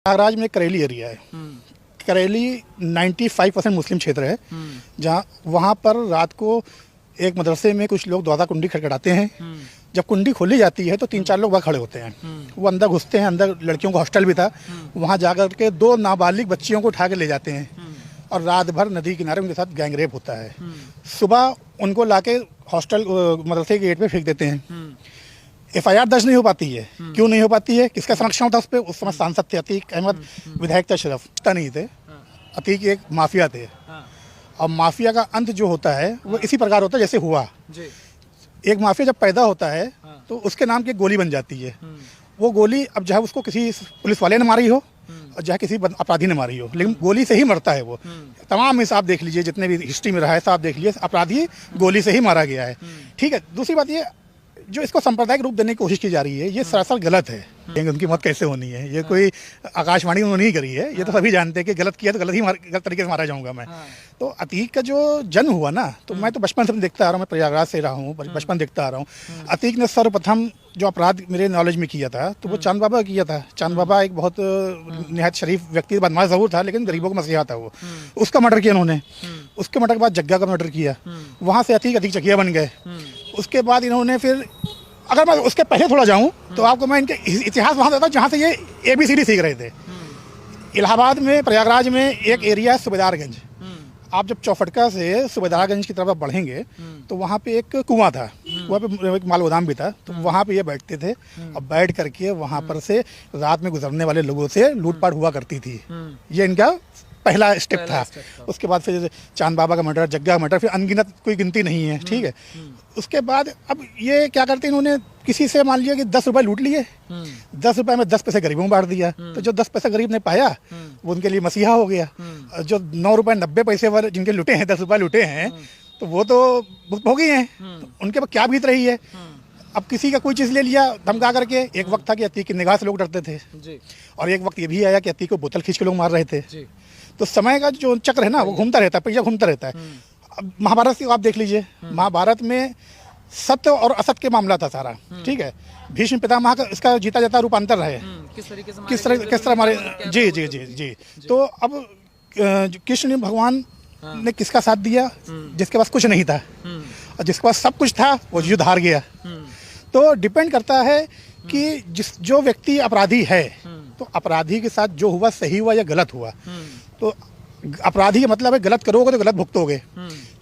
प्रयागराज में करेली एरिया है। करेली 95% मुस्लिम क्षेत्र है, जहाँ वहाँ पर रात को एक मदरसे में कुछ लोग दरवाज़ा कुंडी खटखटाते हैं। जब कुंडी खोली जाती है तो 3-4 लोग वहाँ खड़े होते हैं। वो अंदर घुसते हैं, अंदर लड़कियों का हॉस्टल भी था, वहाँ जाकर के 2 नाबालिग बच्चियों को उठा के ले जाते हैं और रात भर नदी किनारे उनके साथ गैंगरेप होता है। सुबह उनको लाके हॉस्टल मदरसे के गेट पे फेंक देते हैं। FIR दर्ज नहीं हो पाती है। क्यों नहीं हो पाती है? किसका संरक्षण होता है उस पर? उस समय सांसद थे अतीक अहमद, विधायक थे अशरफ नहीं थे। अतीक एक माफिया थे और माफिया का अंत जो होता है वो इसी प्रकार होता है जैसे हुआ। एक माफिया जब पैदा होता है तो उसके नाम की एक गोली बन जाती है। वो गोली अब चाहे उसको किसी पुलिस वाले ने मारी हो और चाहे किसी अपराधी ने मारी हो, लेकिन गोली से ही मरता है वो। तमाम हिसाब देख लीजिए, जितने भी हिस्ट्री में रहा है सब देख लीजिए, अपराधी गोली से ही मारा गया है। ठीक है। दूसरी बात ये जो इसको सांप्रदायिक रूप देने की कोशिश की जा रही है, ये सरासर गलत है। उनकी मौत कैसे होनी है? ये कोई आकाशवाणी उन्होंने नहीं करी है। ये तो सभी जानते हैं कि गलत किया तो गलत तरीके से मारा जाऊंगा मैं। तो अतीक का जो जन्म हुआ ना, तो मैं तो बचपन से देखता आ रहा हूँ, मैं प्रयागराज से रहा हूँ, बचपन देखता आ रहा हूँ। अतीक ने सर्वप्रथम जो अपराध मेरे नॉलेज में किया था तो वो चांद बाबा किया था। चांद बाबा एक बहुत निहायत शरीफ व्यक्ति, बदमाश जरूर था लेकिन गरीबों का मसीहा था वो। उसका मर्डर किया उन्होंने। उसके मर्डर के बाद जग्गा का मर्डर किया। वहाँ से अतीक चकिया बन गए। उसके बाद इन्होंने फिर, अगर मैं उसके पहले थोड़ा जाऊं तो आपको मैं इनके इतिहास वहाँ देता हूँ जहाँ से ये ABCD सीख रहे थे। इलाहाबाद में, प्रयागराज में एक एरिया है सूबेदारगंज। आप जब चौफटका से सूबेदारगंज की तरफ बढ़ेंगे तो वहाँ पे एक कुआं था, वहाँ पे एक माल गोदाम भी था। तो वहाँ पे ये बैठते थे और बैठ करके वहाँ पर से रात में गुजरने वाले लोगों से लूटपाट हुआ करती थी। ये इनका पहला स्टेप था। उसके बाद फिर चांद बाबा का मर्डर, जग्गा का मर्डर, फिर अनगिनत कोई गिनती नहीं है। ठीक है। उसके बाद अब ये क्या करते हैं, इन्होंने किसी से मान लिया कि 10 रुपए लूट लिए, 10 रुपए में 10 पैसे गरीबों में बांट दिया। तो जो 10 पैसे गरीब ने पाया वो उनके लिए मसीहा हो गया। जो 9 रुपए 90 पैसे वाले जिनके लुटे हैं, 10 रुपए लुटे हैं, तो वो तो भुगतभोगी हैं। तो उनके पर क्या बीत रही है? अब किसी का कोई चीज़ ले लिया धमका करके। एक वक्त था कि अतीक की निगाह से लोग डरते थे और एक वक्त ये भी आया कि अतीक को बोतल खींच के लोग मार रहे थे। तो समय का जो चक्र है ना वो घूमता रहता है, पहिया घूमता रहता है। अब महाभारत की आप देख लीजिए, महाभारत में सत्य और असत्य के मामला था सारा। ठीक है। भीष्म पितामह का इसका जीता जाता रूपांतर रहे, किस तरह हमारे जी जी जी जी। तो अब कृष्ण भगवान ने किसका साथ दिया? जिसके पास कुछ नहीं था, और जिसके पास सब कुछ था वो युद्ध हार गया। तो डिपेंड करता है कि जो व्यक्ति अपराधी है तो अपराधी के साथ जो हुआ सही हुआ या गलत हुआ। तो अपराधी का मतलब है गलत करोगे तो गलत भुगतोगे।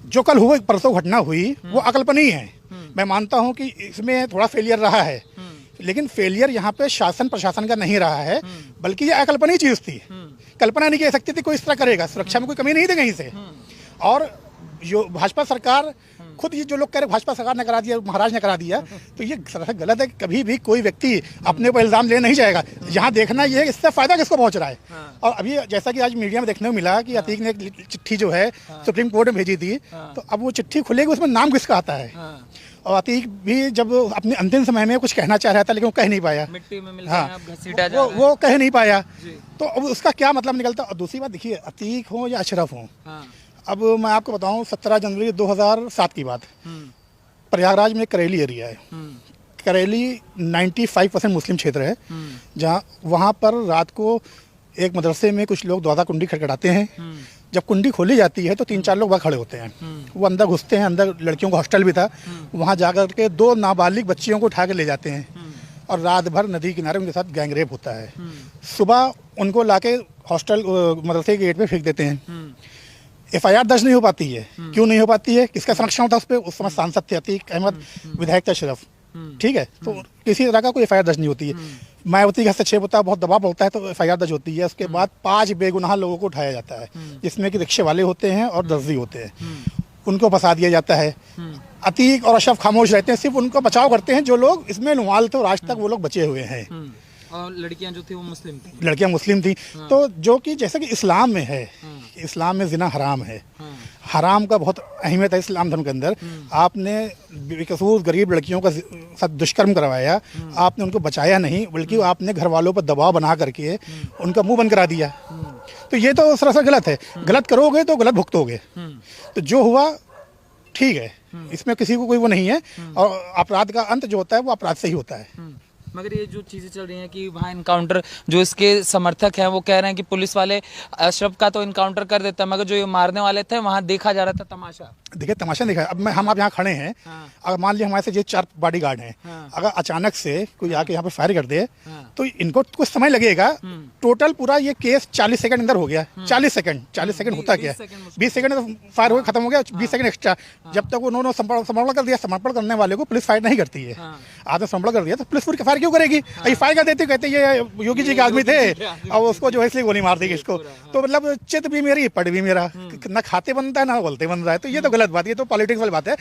जो कल हुआ परसों घटना हुई वो अकल्पनीय है। मैं मानता हूं कि इसमें थोड़ा फेलियर रहा है, लेकिन फेलियर यहाँ पे शासन प्रशासन का नहीं रहा है, बल्कि ये अकल्पनीय चीज थी। कल्पना नहीं की सकती थी कोई इस तरह करेगा। सुरक्षा में कोई कमी नहीं थी कहीं से। और जो भाजपा सरकार खुद, ये जो लोग कह रहे भाजपा सरकार ने करा दिया, महाराज ने करा दिया, तो ये गलत है। कभी भी कोई व्यक्ति अपने ऊपर इल्जाम ले नहीं जाएगा। यहाँ देखना ये है इससे फायदा किसको पहुंच रहा है। और अभी जैसा कि आज मीडिया में देखने को मिला कि अतीक ने एक चिट्ठी जो है सुप्रीम कोर्ट में भेजी थी, तो अब वो चिट्ठी खुलेगी, उसमें नाम किसका आता है। और अतीक भी जब अपने अंतिम समय में कुछ कहना चाह रहा था लेकिन वो कह नहीं पाया। मिट्टी में मिल गए, वो कह नहीं पाया, तो अब उसका क्या मतलब निकलता। और दूसरी बात देखिए, अतीक हो या अशरफ हो, अब मैं आपको बताऊं 17 जनवरी 2007 की बात, प्रयागराज में करेली एरिया है। करेली 95% मुस्लिम क्षेत्र है, जहाँ वहाँ पर रात को एक मदरसे में कुछ लोग दरवाज़ा कुंडी खटखटाते हैं। जब कुंडी खोली जाती है तो 3-4 लोग वहाँ खड़े होते हैं। वो अंदर घुसते हैं, अंदर लड़कियों का हॉस्टल भी था, वहाँ जाकर के 2 नाबालिग बच्चियों को उठा के ले जाते हैं और रात भर नदी किनारे उनके साथ गैंगरेप होता है। सुबह उनको लाके हॉस्टल मदरसे के गेट पे फेंक देते हैं। FIR दर्ज नहीं हो पाती है। क्यों नहीं हो पाती है? किसका संरक्षण होता है उस पर? उस समय सांसद थे अतीक अहमद, विधायक थे अशरफ। ठीक है। तो किसी तरह का कोई FIR दर्ज नहीं होती है। मायावती का हस्तक्षेप होता है, बहुत दबाव होता है तो FIR दर्ज होती है। उसके बाद 5 बेगुनाह लोगों को उठाया जाता है, जिसमें कि रिक्शे वाले होते हैं और दर्जी होते हैं। उनको फंसा दिया जाता है। अतीक और अशरफ खामोश रहते हैं, सिर्फ उनका बचाव करते हैं जो लोग इसमें नुमाल थे और आज तक वो लोग बचे हुए हैं। और लड़कियां जो थी वो मुस्लिम थी। लड़कियां मुस्लिम थी। तो जो कि जैसे कि इस्लाम में है, इस्लाम में जिना हराम है। हराम का बहुत अहमियत है इस्लाम धर्म के अंदर। आपने बेकसूर गरीब लड़कियों का साथ दुष्कर्म करवाया, आपने उनको बचाया नहीं, बल्कि आपने घर वालों पर दबाव बना करके उनका मुंह बंद करा दिया। तो ये तो सरासर गलत है। गलत करोगे तो गलत भुगतोगे। तो जो हुआ ठीक है, इसमें किसी को कोई वो नहीं है। और अपराध का अंत जो होता है वो अपराध से ही होता है। मगर ये जो चीजें चल रही हैं कि वहाँ इनकाउंटर, जो इसके समर्थक हैं वो कह रहे हैं कि पुलिस वाले अशरफ का तो इनकाउंटर कर देता, मगर जो ये मारने वाले थे वहाँ देखा जा रहा था तमाशा। देखिए तमाशा देखा है। अब हम आप यहाँ खड़े हैं, हाँ। अगर मान लीजिए हमारे से ये 4 बॉडीगार्ड हैं, हाँ। अगर अचानक से कोई आके यहाँ पे फायर कर दे हाँ। तो इनको कुछ समय लगेगा। टोटल पूरा ये केस 40 सेकंड अंदर हो गया। 40 सेकंड होता क्या है, 20 सेकंड में फायर हो खत्म हो गया, 20 सेकंड एक्स्ट्रा। जब तक उन्होंने समर्पण कर दिया, समर्पण करने वाले को पुलिस फायर नहीं करती है। आपने समर्पण कर दिया तो पुलिस पूरी फायर क्यों करेगी? ये फायर कर देती, कहते ये योगी जी के आदमी थे और उसको जो है इसलिए गोली मार दी इसको। तो मतलब चित भी मेरी, पट भी मेरा, ना खाते बनता है ना बोलते बन रहा है। तो ये तो गलत बात, ये तो पॉलिटिक्स वाली बात है।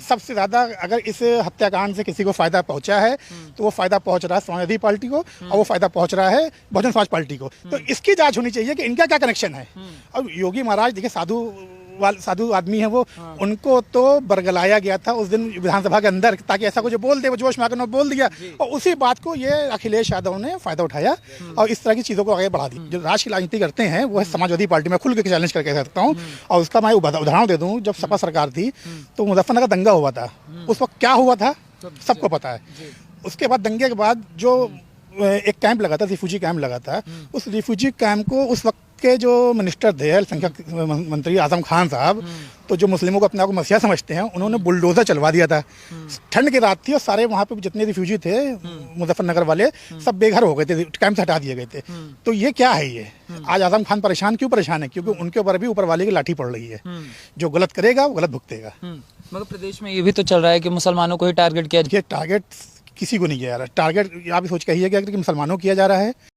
सबसे ज्यादा अगर इस हत्याकांड से किसी को फायदा पहुंचा है तो वो फायदा पहुंच रहा है समाजवादी पार्टी को, और वो फायदा पहुंच रहा है बहुजन समाज पार्टी को। तो इसकी जांच होनी चाहिए कि इनका क्या कनेक्शन है। अब योगी महाराज देखिए साधु आदमी है वो, उनको तो बरगलाया गया था उस दिन विधानसभा के अंदर, ताकि ऐसा कुछ बोल दे, वो जोश में आकर बोल दिया, और उसी बात को ये अखिलेश यादव ने फायदा उठाया और इस तरह की चीज़ों को आगे बढ़ा दी। जो राष्ट्रीय राजनीति करते हैं वो है समाजवादी पार्टी में, खुल के चैलेंज करके कह सकता हूँ। और उसका मैं उदाहरण दे दूँ, जब सपा सरकार थी तो मुजफ्फरनगर दंगा हुआ था, उस वक्त क्या हुआ था सबको पता है। उसके बाद दंगे के बाद जो एक कैंप लगा था, रिफ्यूजी कैंप लगा था, उस रिफ्यूजी कैंप को उस वक्त के जो मिनिस्टर थे, अल्पसंख्यक मंत्री आजम खान साहब, तो जो मुस्लिमों को अपने आप को मसीहा समझते हैं, उन्होंने बुलडोजर चलवा दिया था। ठंड की रात थी और सारे वहाँ पे जितने रिफ्यूजी थे मुजफ्फरनगर वाले सब बेघर हो गए थे, कैंप से हटा दिए गए थे। तो ये क्या है? ये आज आजम खान परेशान क्यों परेशान है? क्योंकि उनके ऊपर भी ऊपर वाले की लाठी पड़ रही है। जो गलत करेगा वो गलत भुगतेगा। मगर प्रदेश में ये भी तो चल रहा है कि मुसलमानों को ही टारगेट किया। ये टारगेट किसी को नहीं किया जा रहा। टारगेट आप सोच के ही है कि मुसलमानों को किया जा रहा है।